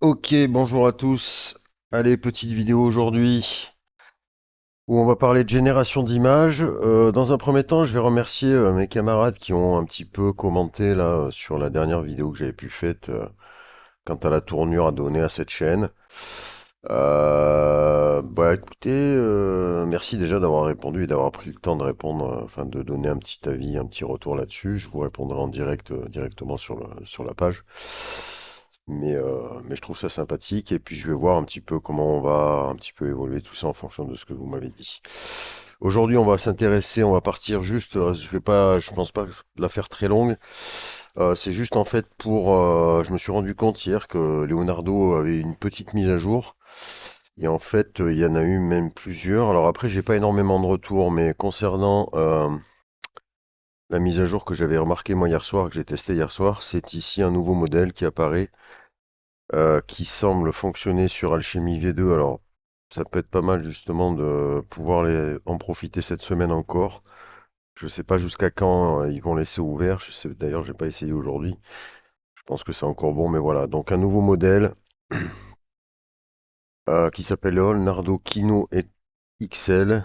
Ok, bonjour à tous. Allez, petite vidéo aujourd'hui où on va parler de génération d'images. Dans un premier temps, je vais remercier mes camarades qui ont un petit peu commenté là sur la dernière vidéo que j'avais pu faite quant à la tournure à donner à cette chaîne. Bah écoutez, merci déjà d'avoir répondu et d'avoir pris le temps de répondre, enfin de donner un petit avis, un petit retour là-dessus. Je vous répondrai en direct directement sur la page. Mais je trouve ça sympathique et puis je vais voir un petit peu comment on va un petit peu évoluer tout ça en fonction de ce que vous m'avez dit. Aujourd'hui, on va s'intéresser, on va partir juste, je pense pas la faire très longue. C'est juste en fait je me suis rendu compte hier que Leonardo avait une petite mise à jour. Et en fait, il y en a eu même plusieurs. Alors après, j'ai pas énormément de retours, mais concernant la mise à jour que j'avais remarqué moi hier soir, que j'ai testé hier soir, c'est ici un nouveau modèle qui apparaît, qui semble fonctionner sur Alchemy V2. Alors, ça peut être pas mal justement de pouvoir en profiter cette semaine encore. Je sais pas jusqu'à quand ils vont laisser ouvert. Je sais, d'ailleurs, j'ai pas essayé aujourd'hui. Je pense que c'est encore bon, mais voilà. Donc un nouveau modèle qui s'appelle le Leonardo Kino XL.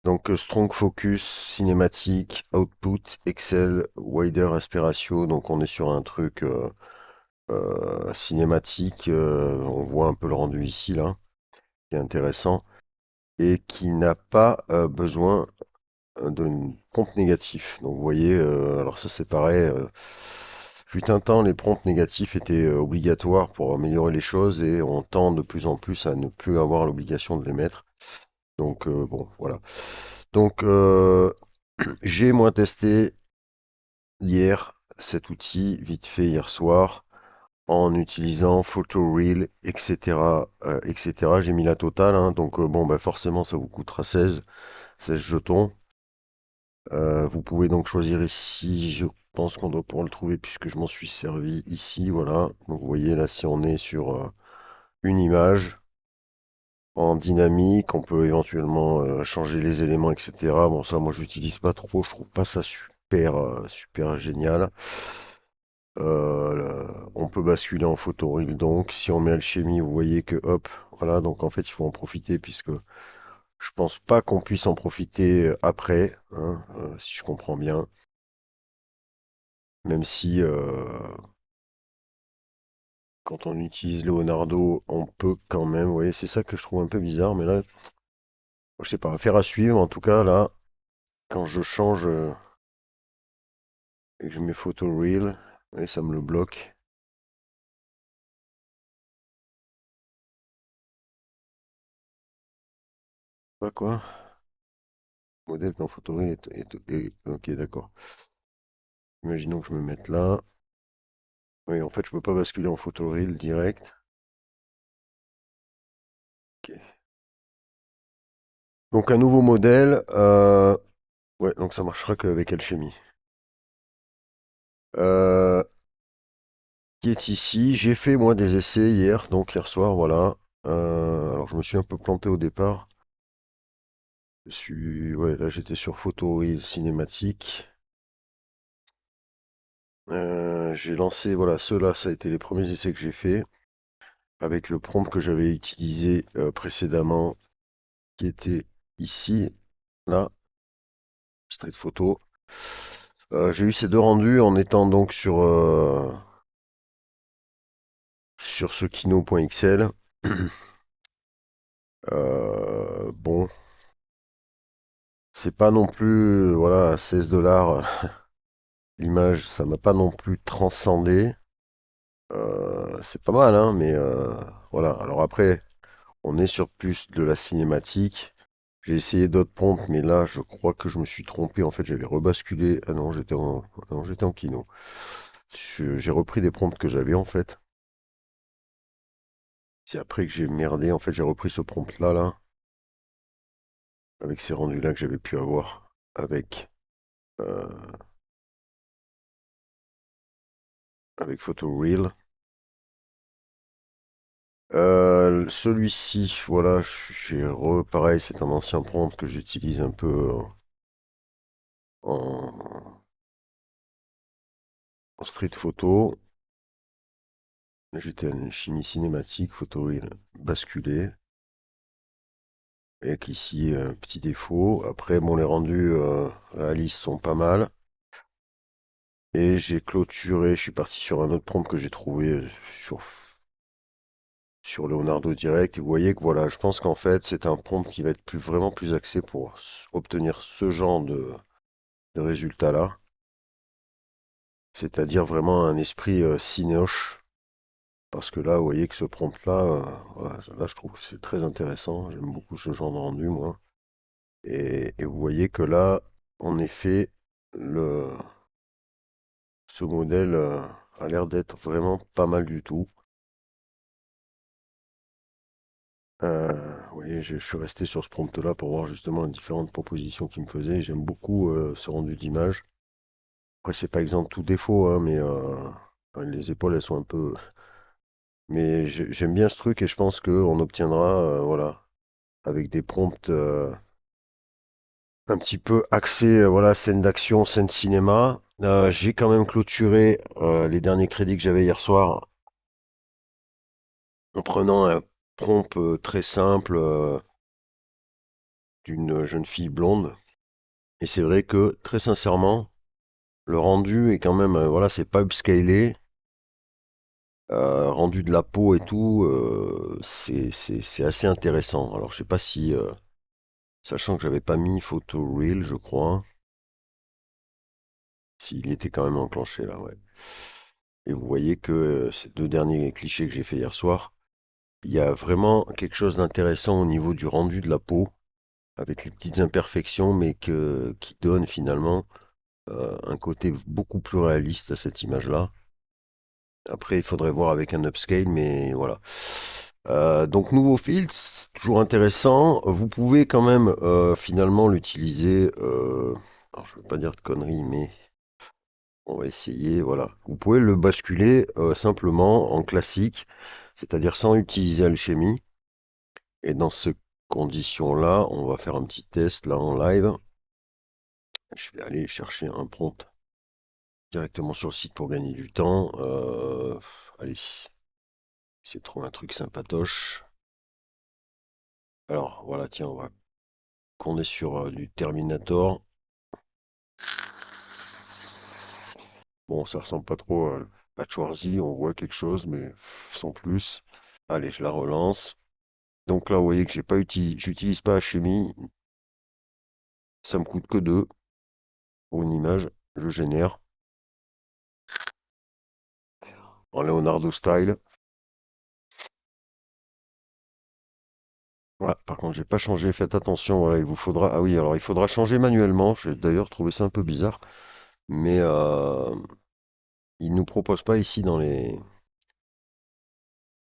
Donc Strong Focus, Cinématique, Output, Excel, Wider Aspect Ratio. Donc on est sur un truc cinématique. On voit un peu le rendu ici là, qui est intéressant et qui n'a pas besoin d'une prompt négatif. Donc vous voyez, alors ça c'est pareil. Fut un temps, les prompts négatifs étaient obligatoires pour améliorer les choses et on tend de plus en plus à ne plus avoir l'obligation de les mettre. Donc bon, voilà. Donc j'ai moi testé hier cet outil vite fait hier soir en utilisant PhotoReal, etc., etc. J'ai mis la totale, hein, donc bon, bah forcément ça vous coûtera 16 jetons. Vous pouvez donc choisir ici, je pense qu'on doit pouvoir le trouver puisque je m'en suis servi ici, voilà. Donc vous voyez là si on est sur une image en dynamique, on peut éventuellement changer les éléments, etc. Bon ça moi je l'utilise pas trop, je trouve pas ça super génial. On peut basculer en photoreel donc. Si on met alchimie, vous voyez que hop, voilà, donc en fait il faut en profiter puisque je pense pas qu'on puisse en profiter après, hein, si je comprends bien. Même si quand on utilise Leonardo, on peut quand même, vous voyez, c'est ça que je trouve un peu bizarre, mais là, je sais pas, affaire à suivre. En tout cas, là, quand je change et que je mets photoreel, et ça me le bloque. Pas quoi? Modèle quand photoreel ok, d'accord. Imaginons que je me mette là. Oui, en fait, je peux pas basculer en photoreel direct. Ok. Donc un nouveau modèle. Ouais, donc ça marchera qu'avec Alchemy. Euh, qui est ici. J'ai fait moi des essais hier, donc hier soir, voilà. Alors je me suis un peu planté au départ. Ouais, là j'étais sur photoreel cinématique. J'ai lancé, voilà, ceux-là, ça a été les premiers essais que j'ai fait avec le prompt que j'avais utilisé précédemment, qui était ici, là, Street Photo. J'ai eu ces deux rendus en étant donc sur ce kino.xl. Bon, c'est pas non plus, voilà, 16 dollars l'image, ça m'a pas non plus transcendé. C'est pas mal, hein, mais voilà. Alors après, on est sur plus de la cinématique. J'ai essayé d'autres prompts, mais là, je crois que je me suis trompé. En fait, j'avais rebasculé. Ah non, j'étais en kino. J'ai repris des prompts que j'avais en fait. C'est après que j'ai merdé. En fait, j'ai repris ce prompt-là, là, avec ces rendus-là que j'avais pu avoir avec, euh, avec PhotoReal. Celui-ci, voilà, pareil, c'est un ancien prompt que j'utilise un peu en street photo. J'étais en chimie cinématique, photoreal basculé. Avec ici un petit défaut. Après, bon, les rendus réalistes sont pas mal. Et j'ai clôturé, je suis parti sur un autre prompt que j'ai trouvé sur Leonardo Direct. Et vous voyez que voilà, je pense qu'en fait, c'est un prompt qui va être vraiment plus axé pour obtenir ce genre de résultats-là. C'est-à-dire vraiment un esprit cinéoche. Parce que là, vous voyez que ce prompt-là, voilà, là, je trouve que c'est très intéressant. J'aime beaucoup ce genre de rendu, moi. Et vous voyez que là, en effet, ce modèle a l'air d'être vraiment pas mal du tout. Vous voyez, je suis resté sur ce prompt-là pour voir justement les différentes propositions qu'il me faisait. J'aime beaucoup ce rendu d'image. Après, c'est pas exempt de tout défaut, hein, mais enfin, les épaules, elles sont un peu. Mais j'aime bien ce truc et je pense qu'on obtiendra, voilà, avec des prompts un petit peu axés, voilà, scène d'action, scène cinéma. J'ai quand même clôturé les derniers crédits que j'avais hier soir en prenant un prompt très simple d'une jeune fille blonde. Et c'est vrai que, très sincèrement, le rendu est quand même, voilà, c'est pas upscalé, rendu de la peau et tout, c'est assez intéressant. Alors, je sais pas si, sachant que j'avais pas mis photo real, je crois, s'il était quand même enclenché là, ouais. Et vous voyez que ces deux derniers clichés que j'ai fait hier soir, il y a vraiment quelque chose d'intéressant au niveau du rendu de la peau, avec les petites imperfections, mais qui donne finalement un côté beaucoup plus réaliste à cette image-là. Après, il faudrait voir avec un upscale, mais voilà. Donc, nouveau filtre, c'est toujours intéressant. Vous pouvez quand même finalement l'utiliser. Alors, je ne veux pas dire de conneries, mais on va essayer. Voilà. Vous pouvez le basculer simplement en classique, c'est-à-dire sans utiliser Alchemy. Et dans ces conditions-là, on va faire un petit test là en live. Je vais aller chercher un prompt directement sur le site pour gagner du temps. Allez, c'est trop un truc sympatoche. Alors voilà, tiens, on va qu'on est sur du Terminator. Bon, ça ressemble pas trop à Schwarzy, on voit quelque chose, mais sans plus. Allez, je la relance. Donc là, vous voyez que j'utilise pas Hemi, ça me coûte que 2 pour une image. Je génère en Leonardo style. Voilà, par contre, j'ai pas changé, faites attention, voilà, il vous faudra. Ah oui, alors il faudra changer manuellement. J'ai d'ailleurs trouvé ça un peu bizarre, mais il nous propose pas ici dans les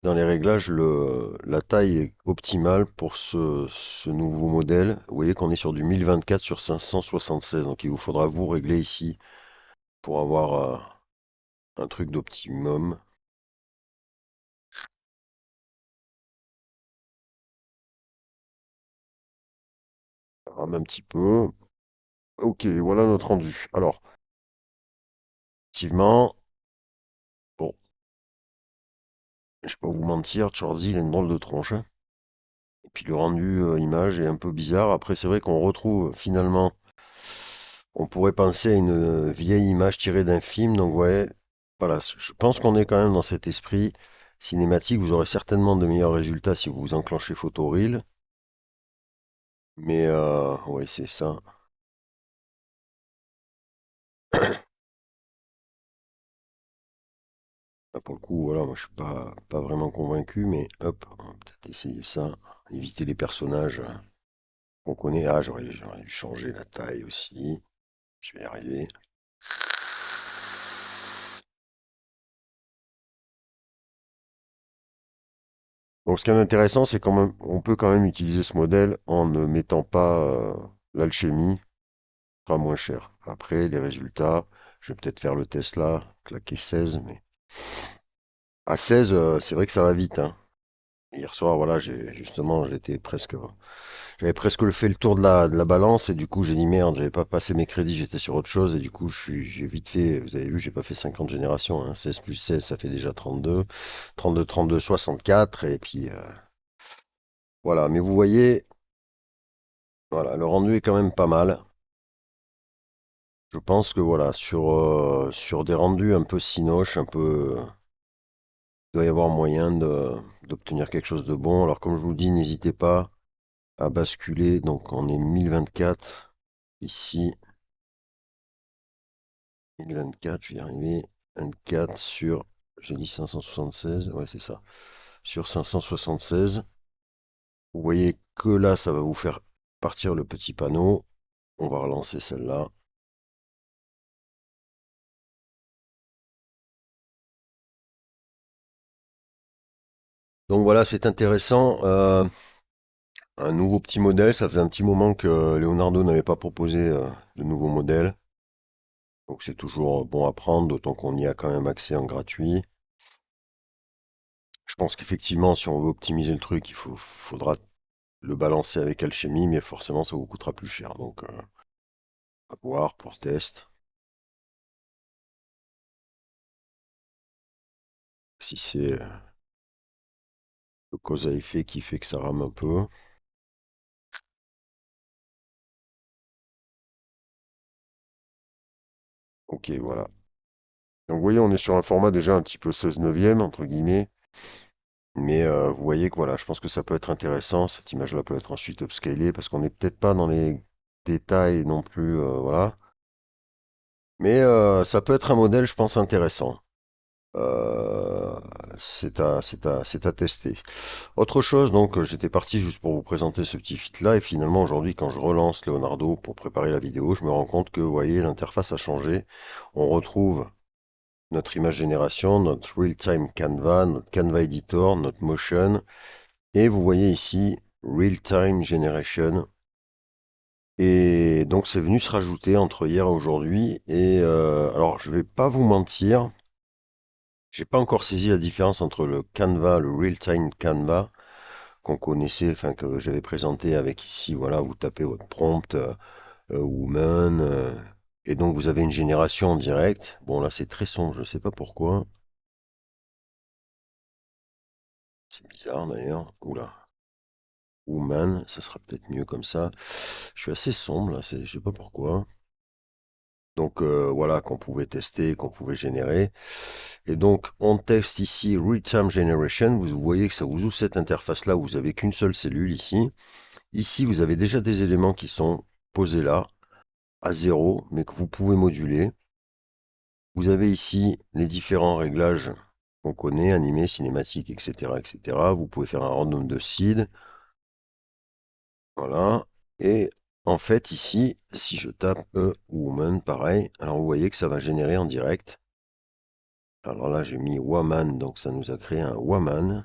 réglages, la taille optimale pour ce nouveau modèle. Vous voyez qu'on est sur du 1024 sur 576, donc il vous faudra vous régler ici pour avoir un truc d'optimum. Rame un petit peu. Ok, voilà notre rendu. Alors, effectivement, bon, je vais pas vous mentir, Chorzy, il a une drôle de tronche, hein. Et puis le rendu image est un peu bizarre. Après, c'est vrai qu'on retrouve finalement, on pourrait penser à une vieille image tirée d'un film. Donc ouais, voilà, je pense qu'on est quand même dans cet esprit cinématique. Vous aurez certainement de meilleurs résultats si vous enclenchez Photoreel. Mais ouais, c'est ça. Là, pour le coup, voilà, moi je suis pas vraiment convaincu, mais hop, on va peut-être essayer ça. Éviter les personnages qu'on connaît. Ah, j'aurais dû changer la taille aussi. Je vais y arriver. Donc ce qui est intéressant, c'est qu'on peut quand même utiliser ce modèle en ne mettant pas l'alchimie, sera moins cher. Après, les résultats, je vais peut-être faire le test là, claquer 16, mais à 16, c'est vrai que ça va vite, hein. Hier soir, voilà, j'avais presque fait le tour de la balance et du coup j'ai dit merde, j'avais pas passé mes crédits, j'étais sur autre chose et du coup j'ai vite fait, vous avez vu, j'ai pas fait 50 générations, hein, 16 plus 16 ça fait déjà 32, 32, 32, 64 et puis voilà, mais vous voyez, voilà, le rendu est quand même pas mal. Je pense que voilà, sur des rendus un peu cinoches, un peu, il doit y avoir moyen d'obtenir quelque chose de bon. Alors comme je vous le dis, n'hésitez pas à basculer, donc on est 1024 ici. 1024, je vais y arriver. 24 sur, j'ai dit 576, ouais c'est ça. Sur 576, vous voyez que là, ça va vous faire partir le petit panneau. On va relancer celle-là. Donc voilà, c'est intéressant. Un nouveau petit modèle, ça fait un petit moment que Leonardo n'avait pas proposé de nouveau modèle. Donc c'est toujours bon à prendre, d'autant qu'on y a quand même accès en gratuit. Je pense qu'effectivement, si on veut optimiser le truc, faudra le balancer avec Alchemy, mais forcément ça vous coûtera plus cher. Donc à voir pour le test. Si c'est le cause à effet qui fait que ça rame un peu. Ok, voilà. Donc vous voyez, on est sur un format déjà un petit peu 16 neuvième, entre guillemets. Mais vous voyez que voilà, je pense que ça peut être intéressant. Cette image-là peut être ensuite upscalée parce qu'on n'est peut-être pas dans les détails non plus, voilà. Mais ça peut être un modèle, je pense, intéressant. Euh, c'est à tester. Autre chose, donc j'étais parti juste pour vous présenter ce petit fit-là et finalement aujourd'hui quand je relance Leonardo pour préparer la vidéo, je me rends compte que vous voyez l'interface a changé. On retrouve notre image génération, notre real-time Canva, notre Canva Editor, notre Motion et vous voyez ici real-time generation. Et donc c'est venu se rajouter entre hier et aujourd'hui et alors je vais pas vous mentir. J'ai pas encore saisi la différence entre le Canva, le real-time Canva qu'on connaissait, enfin que j'avais présenté avec ici, voilà, vous tapez votre prompt woman et donc vous avez une génération en direct. Bon là c'est très sombre, je sais pas pourquoi. C'est bizarre d'ailleurs. Oula. Woman, ça sera peut-être mieux comme ça. Je suis assez sombre là, je sais pas pourquoi. Donc voilà, qu'on pouvait tester, qu'on pouvait générer. Et donc on texte ici Real-Time Generation. Vous voyez que ça vous ouvre cette interface-là où vous avez qu'une seule cellule ici. Ici, vous avez déjà des éléments qui sont posés là, à zéro, mais que vous pouvez moduler. Vous avez ici les différents réglages qu'on connaît, animé, cinématique, etc., etc. Vous pouvez faire un random de seed. Voilà. Et en fait, ici, si je tape woman, pareil, alors vous voyez que ça va générer en direct. Alors là, j'ai mis woman, donc ça nous a créé un woman.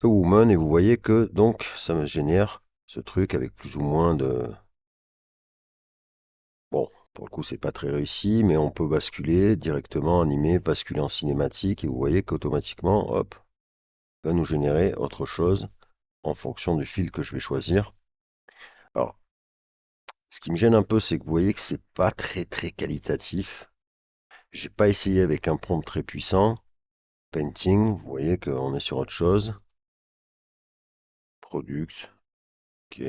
A woman, et vous voyez que donc ça me génère ce truc avec plus ou moins de. Bon, pour le coup, c'est pas très réussi, mais on peut basculer directement, animer, basculer en cinématique, et vous voyez qu'automatiquement, hop, va nous générer autre chose en fonction du fil que je vais choisir. Alors, ce qui me gêne un peu, c'est que vous voyez que c'est pas très qualitatif. J'ai pas essayé avec un prompt très puissant. Painting, vous voyez qu'on est sur autre chose. Product, ok.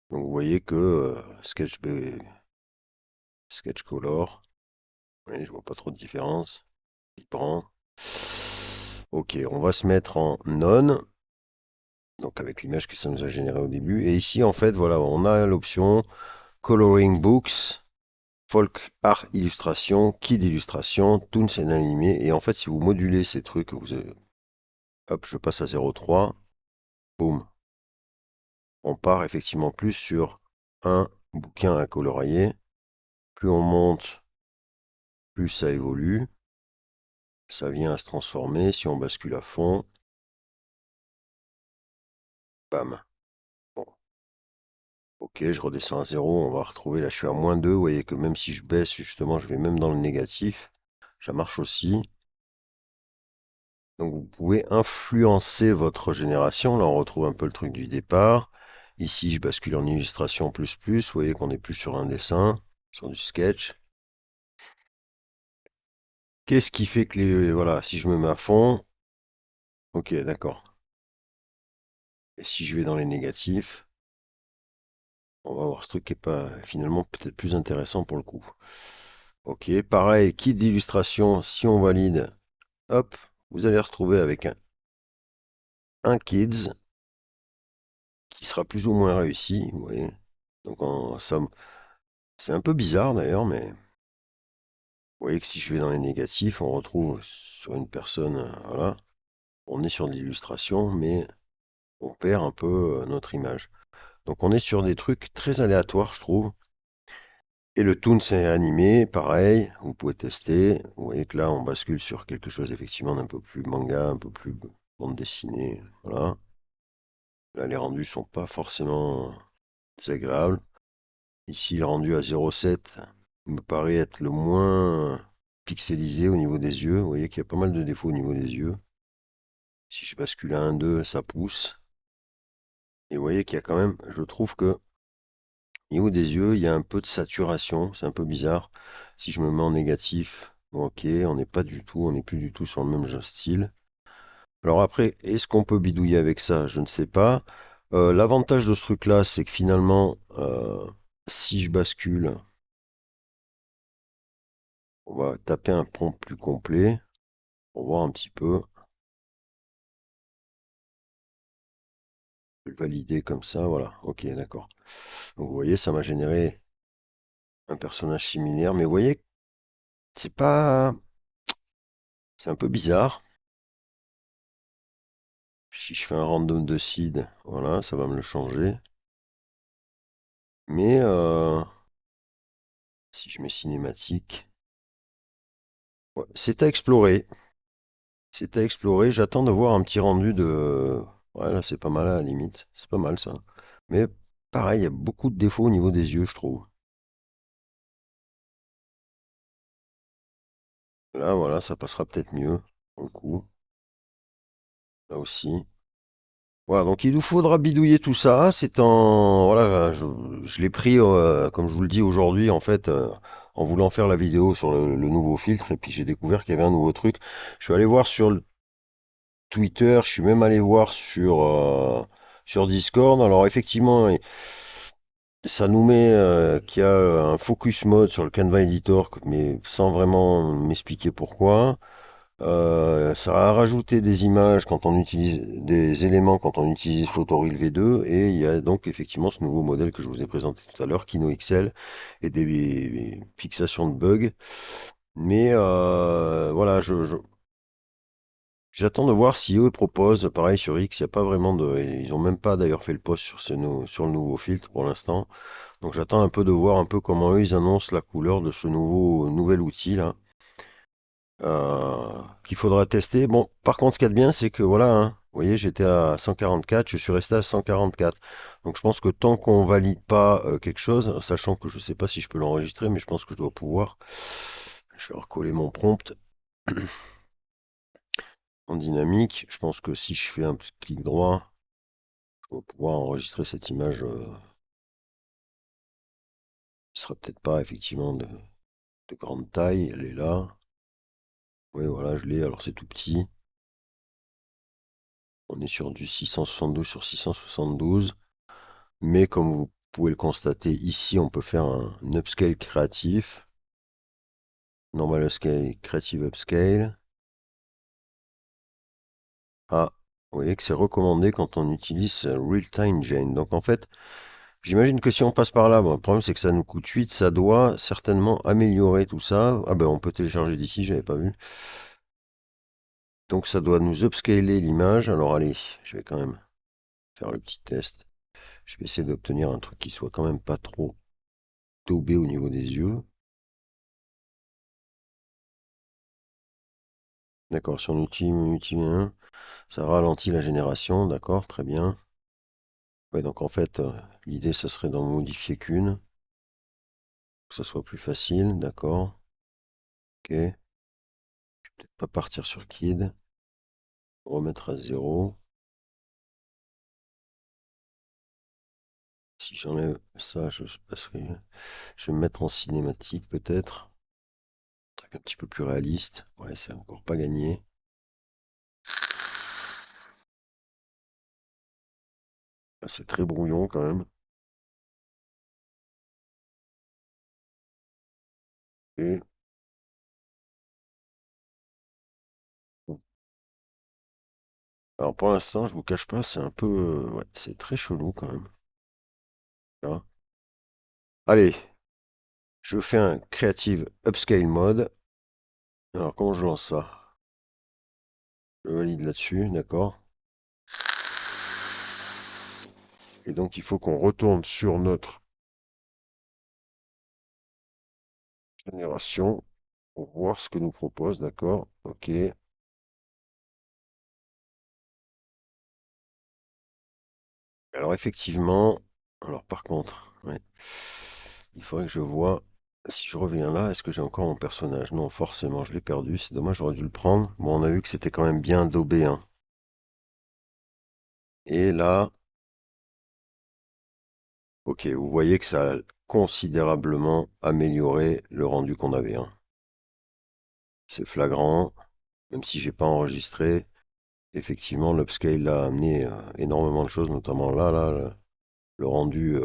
Donc vous voyez que Sketch Color, oui, je vois pas trop de différence. Vibrant. Ok, on va se mettre en none, donc avec l'image que ça nous a généré au début. Et ici, en fait, voilà, on a l'option Coloring Books, Folk Art Illustration, Kid Illustration, Toons and Animé. Et en fait, si vous modulez ces trucs, hop, je passe à 0,3, boum, on part effectivement plus sur un bouquin à colorier. Plus on monte, plus ça évolue. Ça vient à se transformer. Si on bascule à fond, bam. Bon, ok, je redescends à 0. On va retrouver, là je suis à -2. Vous voyez que même si je baisse, justement, je vais même dans le négatif. Ça marche aussi. Donc vous pouvez influencer votre génération. Là, on retrouve un peu le truc du départ. Ici, je bascule en illustration plus plus. Vous voyez qu'on est plus sur un dessin, sur du sketch. Qu'est-ce qui fait que les... Voilà, si je me mets à fond, ok, d'accord. Et si je vais dans les négatifs, on va voir ce truc qui est pas finalement peut-être plus intéressant pour le coup. Ok, pareil, kit d'illustration, si on valide, hop, vous allez retrouver avec un kids qui sera plus ou moins réussi, vous voyez. Donc en somme, c'est un peu bizarre d'ailleurs, mais vous voyez que si je vais dans les négatifs, on retrouve sur une personne, voilà, on est sur de l'illustration, mais on perd un peu notre image. Donc on est sur des trucs très aléatoires, je trouve. Et le toon c'est animé, pareil, vous pouvez tester. Vous voyez que là, on bascule sur quelque chose effectivement d'un peu plus manga, un peu plus bande dessinée. Voilà. Là, les rendus sont pas forcément désagréables. Ici, le rendu à 0,7 me paraît être le moins pixelisé au niveau des yeux. Vous voyez qu'il y a pas mal de défauts au niveau des yeux. Si je bascule à 1,2, ça pousse. Et vous voyez qu'il y a quand même, je trouve que au niveau des yeux, il y a un peu de saturation. C'est un peu bizarre. Si je me mets en négatif, bon, ok, on n'est pas du tout, on n'est plus du tout sur le même style. Alors après, est-ce qu'on peut bidouiller avec ça? Je ne sais pas. L'avantage de ce truc-là, c'est que finalement, si je bascule, on va taper un prompt plus complet pour voir un petit peu. Je vais le valider comme ça, voilà. Ok, d'accord. Donc vous voyez, ça m'a généré un personnage similaire, mais vous voyez, c'est pas, c'est un peu bizarre. Si je fais un random de seed, voilà, ça va me le changer. Mais si je mets cinématique, ouais, c'est à explorer. C'est à explorer. J'attends de voir un petit rendu de. Ouais, là, c'est pas mal à la limite. C'est pas mal ça. Mais pareil, il y a beaucoup de défauts au niveau des yeux, je trouve. Là, voilà, ça passera peut-être mieux. Pour le coup, là aussi. Voilà, donc il nous faudra bidouiller tout ça. C'est en. Voilà, je l'ai pris, comme je vous le dis aujourd'hui, en fait, en voulant faire la vidéo sur le nouveau filtre. Et puis j'ai découvert qu'il y avait un nouveau truc. Je suis allé voir sur le Twitter, je suis même allé voir sur Discord. Alors effectivement, ça nous met qu'il y a un focus mode sur le Canva Editor, mais sans vraiment m'expliquer pourquoi. Ça a rajouté des images quand on utilise des éléments quand on utilise Photoreel V2 et il y a donc effectivement ce nouveau modèle que je vous ai présenté tout à l'heure, Kino XL et des fixations de bugs. Mais voilà, j'attends de voir si eux proposent, pareil sur X, il n'y a pas vraiment de, ils ont même pas d'ailleurs fait le post sur sur le nouveau filtre pour l'instant. Donc j'attends un peu de voir un peu comment eux ils annoncent la couleur de ce nouvel outil là, qu'il faudra tester. Bon, par contre, ce qu'il y a de bien, c'est que voilà, hein, vous voyez, j'étais à 144, je suis resté à 144. Donc je pense que tant qu'on valide pas quelque chose, sachant que je sais pas si je peux l'enregistrer, mais je pense que je dois pouvoir. Je vais recoller mon prompt en dynamique. Je pense que si je fais un petit clic droit, je vais pouvoir enregistrer cette image. Qui sera peut-être pas effectivement de grande taille. Elle est là. Oui, voilà, je l'ai. Alors c'est tout petit. On est sur du 672 sur 672. Mais comme vous pouvez le constater ici, on peut faire un upscale créatif. Normal upscale, creative upscale. Ah, vous voyez que c'est recommandé quand on utilise Real-Time Gen. Donc en fait, j'imagine que si on passe par là, bon, le problème c'est que ça nous coûte 8, ça doit certainement améliorer tout ça. Ah ben on peut télécharger d'ici, j'avais pas vu. Donc ça doit nous upscaler l'image. Alors allez, je vais quand même faire le petit test. Je vais essayer d'obtenir un truc qui soit quand même pas trop daubé au niveau des yeux. D'accord, sur Nutri 1, ça ralentit la génération, d'accord, très bien. Ouais, donc en fait, l'idée, ça serait d'en modifier qu'une, que ça soit plus facile, d'accord. Ok, peut-être pas partir sur Kid. remettre à zéro. Si j'enlève ça, je passerai. Je vais me mettre en cinématique peut-être. Un truc un petit peu plus réaliste. Ouais, c'est encore pas gagné. Ah, c'est très brouillon quand même. Et alors pour l'instant, je vous cache pas, c'est un peu, ouais, c'est très chelou quand même. Là. Allez, je fais un Creative Upscale Mode. Alors comment je lance ça? Je valide là-dessus, d'accord. Et donc il faut qu'on retourne sur notre génération pour voir ce que nous propose, d'accord. Ok. Alors effectivement, alors par contre, ouais, il faudrait que je vois si je reviens là, est-ce que j'ai encore mon personnage? Non, forcément, je l'ai perdu. C'est dommage, j'aurais dû le prendre. Bon, on a vu que c'était quand même bien daubé, hein. Et là, ok, vous voyez que ça a considérablement amélioré le rendu qu'on avait, hein. C'est flagrant, même si j'ai pas enregistré. Effectivement, l'upscale a amené énormément de choses, notamment là, le rendu.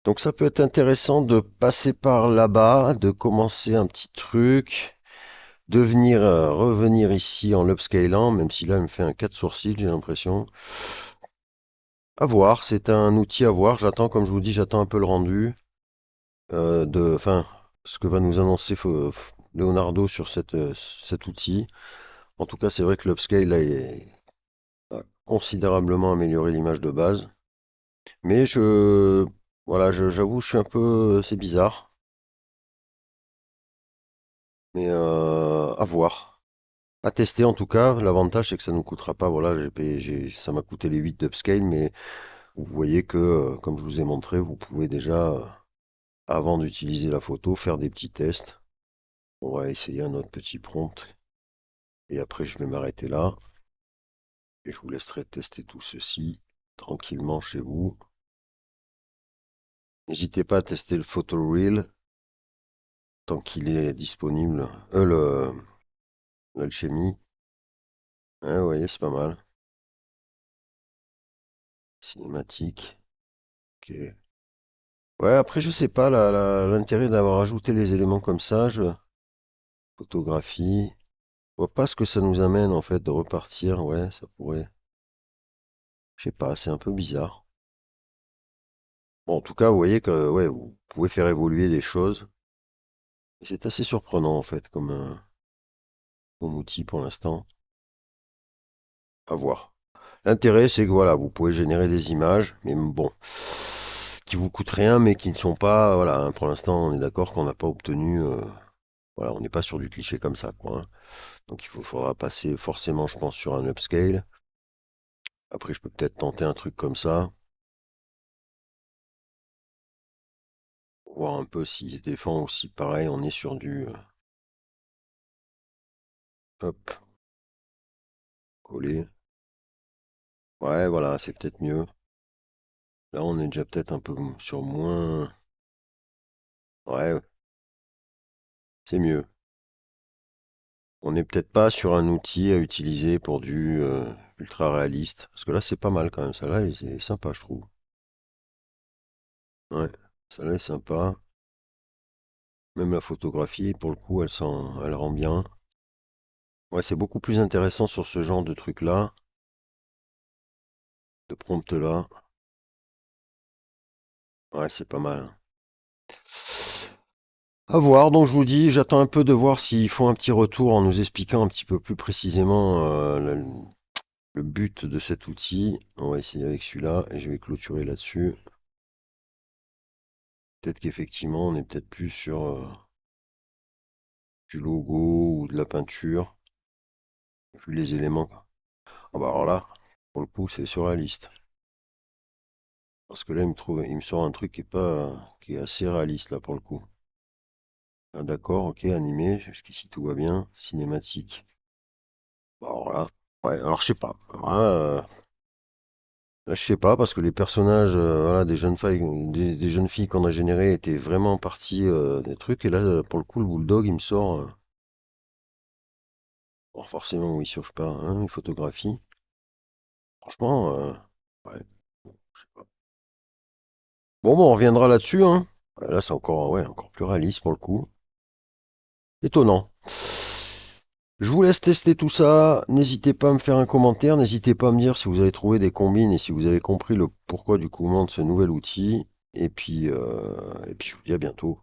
Donc ça peut être intéressant de passer par là-bas, de commencer un petit truc, de venir revenir ici en l'upscalant, même si là il me fait un 4 sourcils, j'ai l'impression. À voir, c'est un outil à voir. J'attends, comme je vous dis, j'attends un peu le rendu enfin, ce que va nous annoncer Leonardo sur cet outil. En tout cas, c'est vrai que l'upscale là, a considérablement amélioré l'image de base. Mais voilà, j'avoue, je suis un peu, c'est bizarre, mais à voir. À tester en tout cas. L'avantage, c'est que ça ne nous coûtera pas. Voilà, ça m'a coûté les 8 d'upscale, mais vous voyez que, comme je vous ai montré, vous pouvez déjà, avant d'utiliser la photo, faire des petits tests. On va essayer un autre petit prompt et après je vais m'arrêter là et je vous laisserai tester tout ceci tranquillement chez vous. N'hésitez pas à tester le photo reel tant qu'il est disponible. L'alchimie. Ouais, vous voyez, c'est pas mal. Cinématique. Ok. Ouais, après, je sais pas l'intérêt d'avoir ajouté les éléments comme ça. Photographie. Je vois pas ce que ça nous amène en fait de repartir. Ouais, ça pourrait. Je sais pas, c'est un peu bizarre. Bon, en tout cas, vous voyez que ouais, vous pouvez faire évoluer les choses. Et c'est assez surprenant en fait comme outil pour l'instant. À voir. L'intérêt, c'est que voilà, vous pouvez générer des images, mais bon, qui vous coûtent rien, mais qui ne sont pas, voilà, hein, pour l'instant, on est d'accord qu'on n'a pas obtenu, voilà, on n'est pas sur du cliché comme ça, quoi, hein. Donc faudra passer forcément, je pense, sur un upscale. Après, je peux peut-être tenter un truc comme ça, voir un peu s'il se défend ou si, pareil, on est sur du, hop, coller. Ouais, voilà, c'est peut-être mieux. Là, on est déjà peut-être un peu sur moins. Ouais, c'est mieux. On n'est peut-être pas sur un outil à utiliser pour du ultra réaliste. Parce que là, c'est pas mal quand même. Ça là, c'est sympa, je trouve. Ouais, ça là est sympa. Même la photographie, pour le coup, elle rend bien. Ouais, c'est beaucoup plus intéressant sur ce genre de truc-là, de prompt-là. Ouais, c'est pas mal, hein. À voir, donc je vous dis, j'attends un peu de voir s'ils font un petit retour en nous expliquant un petit peu plus précisément le but de cet outil. On va essayer avec celui-là et je vais clôturer là-dessus. Peut-être qu'effectivement, on est peut-être plus sur du logo ou de la peinture, vu les éléments. Ah bah alors là, pour le coup, c'est surréaliste. Parce que là, il me sort un truc qui est assez réaliste là pour le coup. Ah, d'accord, ok, animé, jusqu'ici tout va bien. Cinématique. Bon, alors là, ouais, alors je sais pas. Alors là, je sais pas parce que les personnages, voilà, des jeunes filles qu'on a générées étaient vraiment partis des trucs et là, pour le coup, le bulldog, il me sort. Bon, forcément, oui, sur je sais pas, hein, une photographie. Franchement, ouais, je sais pas. Bon, on reviendra là-dessus, hein. Là, c'est encore, ouais, encore plus réaliste pour le coup. Étonnant. Je vous laisse tester tout ça. N'hésitez pas à me faire un commentaire. N'hésitez pas à me dire si vous avez trouvé des combines et si vous avez compris le pourquoi du comment de ce nouvel outil. Et puis je vous dis à bientôt.